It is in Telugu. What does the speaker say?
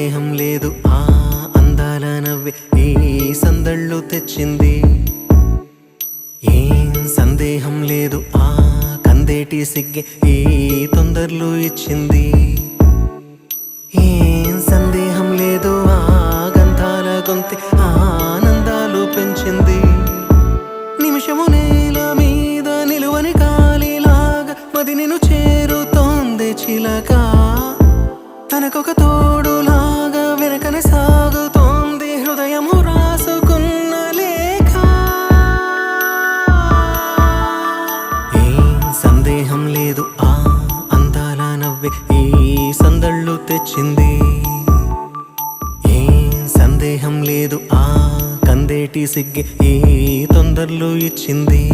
సందేహం లేదు ఆ అందాల నవ్వే ఈ సందళ్ళు తెచ్చింది. ఏం సందేహం లేదు ఆ కందేటి సిగ్గే ఈ తొందరలు ఇచ్చింది. ఏం సందేహం లేదు ఆ గంధాల గొంతె ఆనందాలు పెంచింది. నిమిషము నేల మీద నిలువని కాలిలాగా మది నిన్ను చేరుతోంది చిలక. తనకొక తోడులాగా వెనకనే సాగుతోంది హృదయము రాసుకున్న లేఖ. ఏం సందేహం లేదు ఆ అందాల నవ్వే ఈ సందళ్ళు తెచ్చింది. ఏం సందేహం లేదు ఆ కందేటి సిగ్గే ఈ తొందరలు ఇచ్చింది.